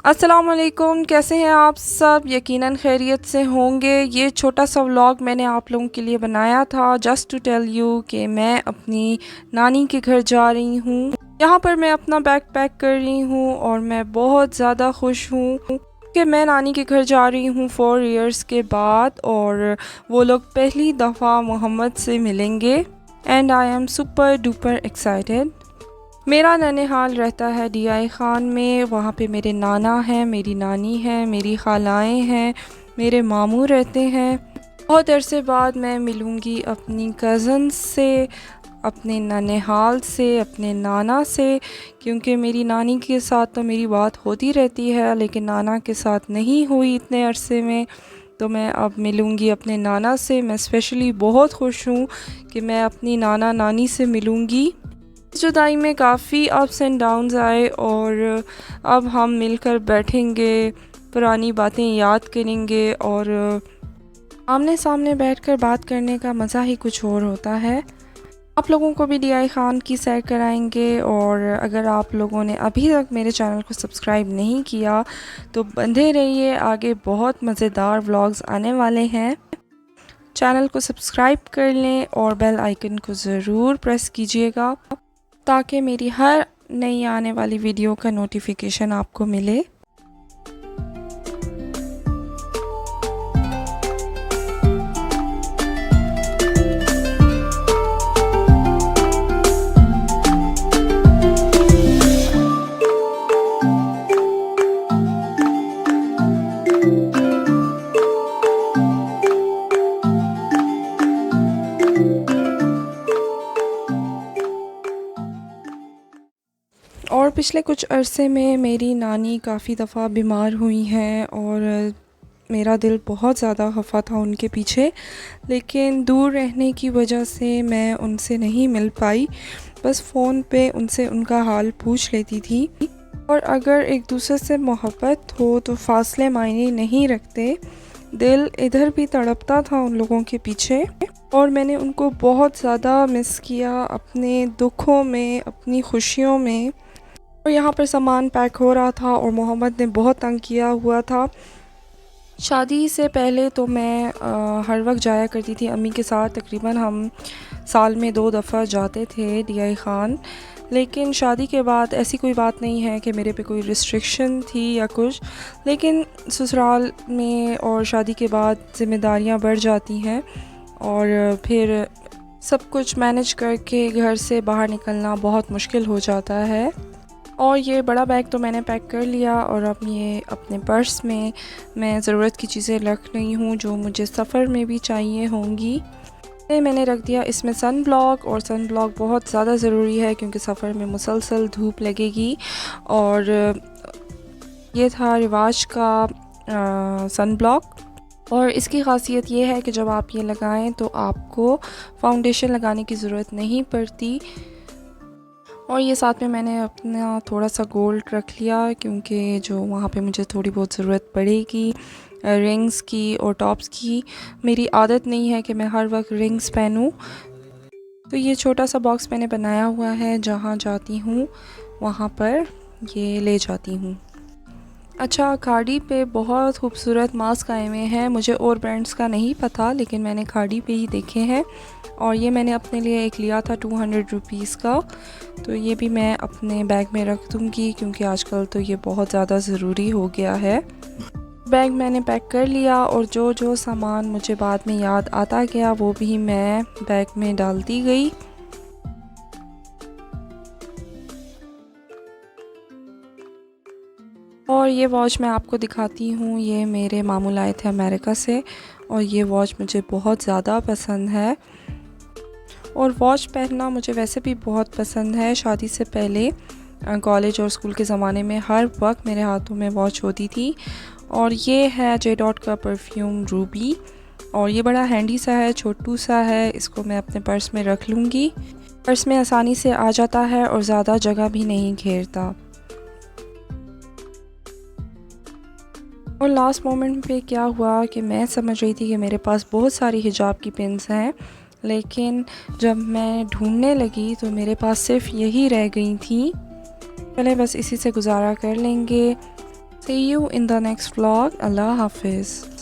अस्सलामुअलैकुम, कैसे हैं आप सब? यकीनन खैरियत से होंगे। ये छोटा सा व्लॉग मैंने आप लोगों के लिए बनाया था जस्ट टू टेल यू कि मैं अपनी नानी के घर जा रही हूँ। यहाँ पर मैं अपना बैग पैक कर रही हूँ और मैं बहुत ज़्यादा खुश हूँ कि मैं नानी के घर जा रही हूँ 4 इयर्स के बाद, और वो लोग पहली दफ़ा मोहम्मद से मिलेंगे and I am super duper excited. मेरा ननिहाल रहता है DI खान में। वहाँ पे मेरे नाना हैं, मेरी नानी है, मेरी खालाएँ हैं, मेरे मामू रहते हैं। बहुत अरसे बाद मैं मिलूँगी अपनी कज़न से, अपने ननिहाल से, अपने नाना से, क्योंकि मेरी नानी के साथ तो मेरी बात होती रहती है लेकिन नाना के साथ नहीं हुई इतने अरसे में। तो मैं अब मिलूँगी अपने नाना से। मैं स्पेशली बहुत खुश हूँ कि मैं अपनी नाना नानी से मिलूँगी। जुदाई में काफ़ी अप्स एंड डाउन्स आए और अब हम मिलकर बैठेंगे, पुरानी बातें याद करेंगे और आमने सामने बैठकर बात करने का मज़ा ही कुछ और होता है। आप लोगों को भी DI खान की सैर कराएंगे, और अगर आप लोगों ने अभी तक मेरे चैनल को सब्सक्राइब नहीं किया तो बंधे रहिए, आगे बहुत मज़ेदार व्लॉग्स आने वाले हैं। चैनल को सब्सक्राइब कर लें और बेल आइकन को ज़रूर प्रेस कीजिएगा ताकि मेरी हर नई आने वाली वीडियो का नोटिफिकेशन आपको मिले। और पिछले कुछ अरसे में मेरी नानी काफ़ी दफ़ा बीमार हुई हैं और मेरा दिल बहुत ज़्यादा खफा था उनके पीछे, लेकिन दूर रहने की वजह से मैं उनसे नहीं मिल पाई। बस फ़ोन पे उनसे उनका हाल पूछ लेती थी। और अगर एक दूसरे से मोहब्बत हो तो फ़ासले मायने नहीं रखते। दिल इधर भी तड़पता था उन लोगों के पीछे, और मैंने उनको बहुत ज़्यादा मिस किया अपने दुखों में, अपनी खुशियों में। और यहाँ पर सामान पैक हो रहा था और मोहम्मद ने बहुत तंग किया हुआ था। शादी से पहले तो मैं हर वक्त जाया करती थी अम्मी के साथ। तकरीबन हम साल में 2 दफ़ा जाते थे DI खान, लेकिन शादी के बाद ऐसी कोई बात नहीं है कि मेरे पे कोई रिस्ट्रिक्शन थी या कुछ। लेकिन ससुराल में और शादी के बाद ज़िम्मेदारियाँ बढ़ जाती हैं और फिर सब कुछ मैनेज करके घर से बाहर निकलना बहुत मुश्किल हो जाता है। और ये बड़ा बैग तो मैंने पैक कर लिया और अब ये अपने पर्स में मैं ज़रूरत की चीज़ें रख रही हूँ जो मुझे सफ़र में भी चाहिए होंगी। मैंने रख दिया इसमें सन ब्लॉक, और सन ब्लॉक बहुत ज़्यादा ज़रूरी है क्योंकि सफ़र में मुसलसल धूप लगेगी। और ये था रिवाज का सन ब्लॉक, और इसकी ख़ासियत ये है कि जब आप ये लगाएं तो आपको फाउंडेशन लगाने की ज़रूरत नहीं पड़ती। और ये साथ में मैंने अपना थोड़ा सा गोल्ड रख लिया क्योंकि जो वहाँ पे मुझे थोड़ी बहुत ज़रूरत पड़ेगी रिंग्स की और टॉप्स की। मेरी आदत नहीं है कि मैं हर वक्त रिंग्स पहनूं, तो ये छोटा सा बॉक्स मैंने बनाया हुआ है, जहाँ जाती हूँ वहाँ पर ये ले जाती हूँ। अच्छा, खाड़ी पे बहुत खूबसूरत मास्क आए हुए हैं। मुझे और ब्रांड्स का नहीं पता, लेकिन मैंने खाड़ी पे ही देखे हैं। और ये मैंने अपने लिए एक लिया था 200 रुपीज़ का, तो ये भी मैं अपने बैग में रख दूँगी क्योंकि आजकल तो ये बहुत ज़्यादा ज़रूरी हो गया है। बैग मैंने पैक कर लिया और जो जो सामान मुझे बाद में याद आता गया वो भी मैं बैग में डालती गई। और ये वॉच मैं आपको दिखाती हूँ, ये मेरे मामू लाए थे अमेरिका से, और ये वॉच मुझे बहुत ज़्यादा पसंद है। और वॉच पहनना मुझे वैसे भी बहुत पसंद है। शादी से पहले कॉलेज और स्कूल के ज़माने में हर वक्त मेरे हाथों में वॉच होती थी। और ये है J.Dot का परफ्यूम रूबी, और ये बड़ा हैंडी सा है, छोटू सा है। इसको मैं अपने पर्स में रख लूँगी। पर्स में आसानी से आ जाता है और ज़्यादा जगह भी नहीं घेरता। और लास्ट मोमेंट पे क्या हुआ कि मैं समझ रही थी कि मेरे पास बहुत सारी हिजाब की पिन्स हैं, लेकिन जब मैं ढूंढने लगी तो मेरे पास सिर्फ यही रह गई थी। चले बस इसी से गुजारा कर लेंगे। See you in the next vlog. Allah Hafiz.